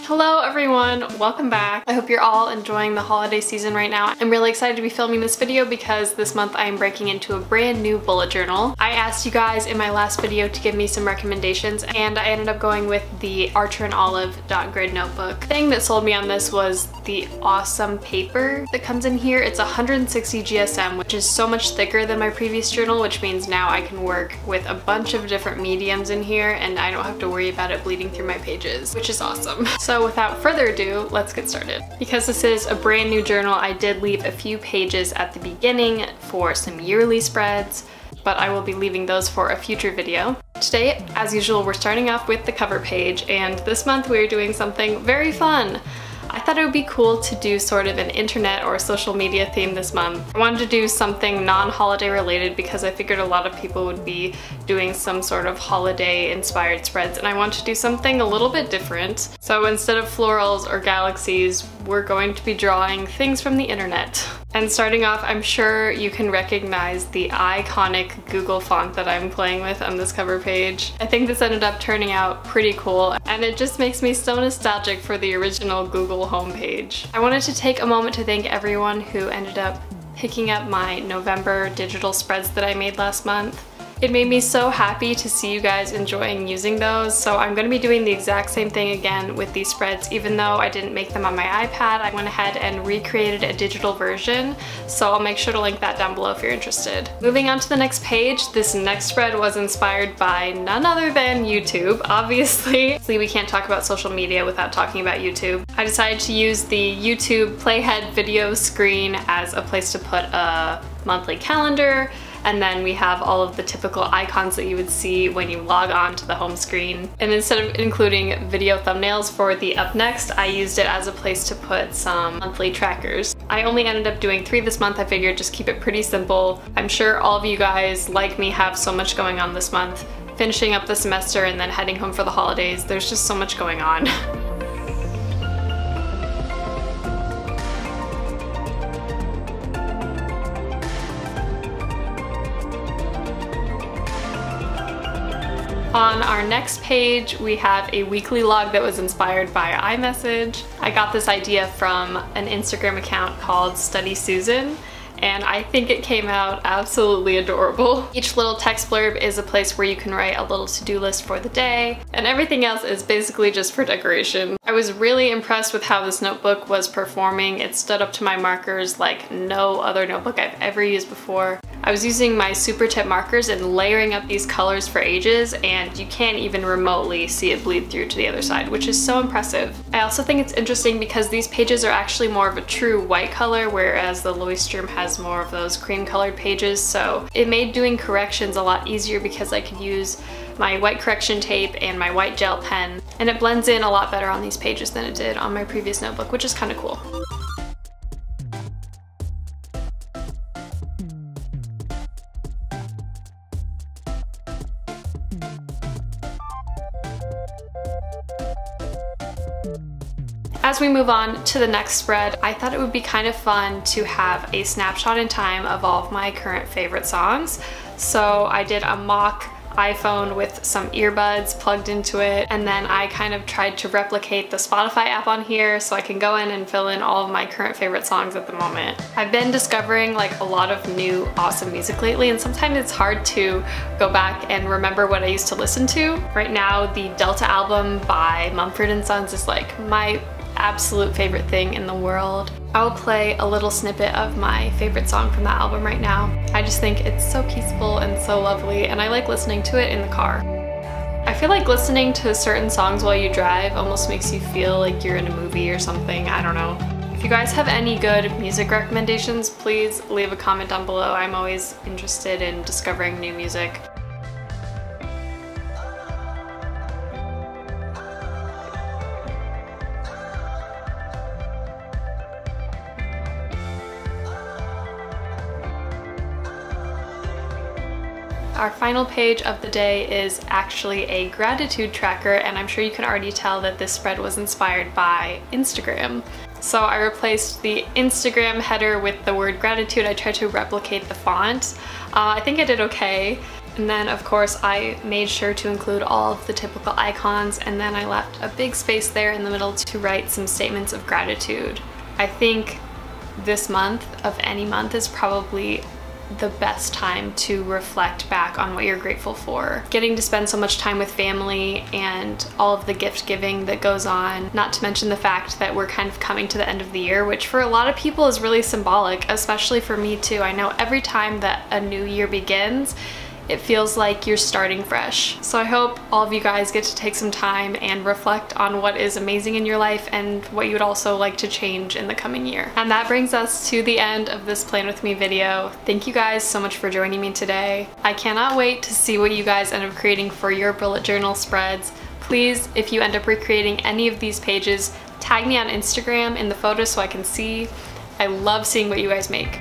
Hello everyone, welcome back. I hope you're all enjoying the holiday season right now. I'm really excited to be filming this video because this month I am breaking into a brand new bullet journal. I asked you guys in my last video to give me some recommendations and I ended up going with the Archer and Olive dot grid notebook. The thing that sold me on this was the awesome paper that comes in here. It's 160 GSM, which is so much thicker than my previous journal, which means now I can work with a bunch of different mediums in here and I don't have to worry about it bleeding through my pages, which is awesome. So without further ado, let's get started. Because this is a brand new journal, I did leave a few pages at the beginning for some yearly spreads, but I will be leaving those for a future video. Today, as usual, we're starting off with the cover page, and this month we're doing something very fun. I thought it would be cool to do sort of an internet or social media theme this month. I wanted to do something non-holiday related because I figured a lot of people would be doing some sort of holiday inspired spreads and I wanted to do something a little bit different. So instead of florals or galaxies, we're going to be drawing things from the internet. And starting off, I'm sure you can recognize the iconic Google font that I'm playing with on this cover page. I think this ended up turning out pretty cool, and it just makes me so nostalgic for the original Google homepage. I wanted to take a moment to thank everyone who ended up picking up my November digital spreads that I made last month. It made me so happy to see you guys enjoying using those, so I'm going to be doing the exact same thing again with these spreads. Even though I didn't make them on my iPad, I went ahead and recreated a digital version, so I'll make sure to link that down below if you're interested. Moving on to the next page, this next spread was inspired by none other than YouTube, obviously. We can't talk about social media without talking about YouTube. I decided to use the YouTube Playhead video screen as a place to put a monthly calendar, and then we have all of the typical icons that you would see when you log on to the home screen. And instead of including video thumbnails for the up next, I used it as a place to put some monthly trackers. I only ended up doing 3 this month. I figured just keep it pretty simple. I'm sure all of you guys, like me, have so much going on this month. Finishing up the semester and then heading home for the holidays, there's just so much going on. On our next page, we have a weekly log that was inspired by iMessage. I got this idea from an Instagram account called Study Susan, and I think it came out absolutely adorable. Each little text blurb is a place where you can write a little to-do list for the day, and everything else is basically just for decoration. I was really impressed with how this notebook was performing. It stood up to my markers like no other notebook I've ever used before. I was using my super tip markers and layering up these colors for ages, and you can't even remotely see it bleed through to the other side, which is so impressive. I also think it's interesting because these pages are actually more of a true white color, whereas the Leuchtturm has more of those cream colored pages, so it made doing corrections a lot easier because I could use my white correction tape and my white gel pen, and it blends in a lot better on these pages than it did on my previous notebook, which is kind of cool. As we move on to the next spread, I thought it would be kind of fun to have a snapshot in time of all of my current favorite songs. So I did a mock iPhone with some earbuds plugged into it, and then I kind of tried to replicate the Spotify app on here so I can go in and fill in all of my current favorite songs at the moment. I've been discovering like a lot of new awesome music lately, and sometimes it's hard to go back and remember what I used to listen to. Right now, the Delta album by Mumford & Sons is like my absolute favorite thing in the world. I will play a little snippet of my favorite song from that album right now. I just think it's so peaceful and so lovely, and I like listening to it in the car. I feel like listening to certain songs while you drive almost makes you feel like you're in a movie or something, I don't know. If you guys have any good music recommendations, please leave a comment down below. I'm always interested in discovering new music. Our final page of the day is actually a gratitude tracker, and I'm sure you can already tell that this spread was inspired by Instagram. So I replaced the Instagram header with the word gratitude. I tried to replicate the font. I think I did okay. And then of course I made sure to include all of the typical icons, and then I left a big space there in the middle to write some statements of gratitude. I think this month of any month is probably the best time to reflect back on what you're grateful for. Getting to spend so much time with family and all of the gift giving that goes on, not to mention the fact that we're kind of coming to the end of the year, which for a lot of people is really symbolic, especially for me too. I know every time that a new year begins, it feels like you're starting fresh. So I hope all of you guys get to take some time and reflect on what is amazing in your life and what you would also like to change in the coming year. And that brings us to the end of this Plan With Me video. Thank you guys so much for joining me today. I cannot wait to see what you guys end up creating for your bullet journal spreads. Please, if you end up recreating any of these pages, tag me on Instagram in the photos so I can see. I love seeing what you guys make.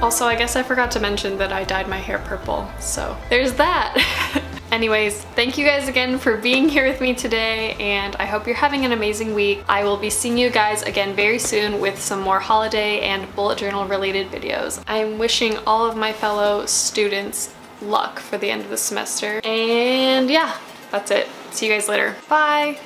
Also, I guess I forgot to mention that I dyed my hair purple, so there's that. Anyways, thank you guys again for being here with me today, and I hope you're having an amazing week. I will be seeing you guys again very soon with some more holiday and bullet journal related videos. I'm wishing all of my fellow students luck for the end of the semester, and yeah, that's it. See you guys later. Bye!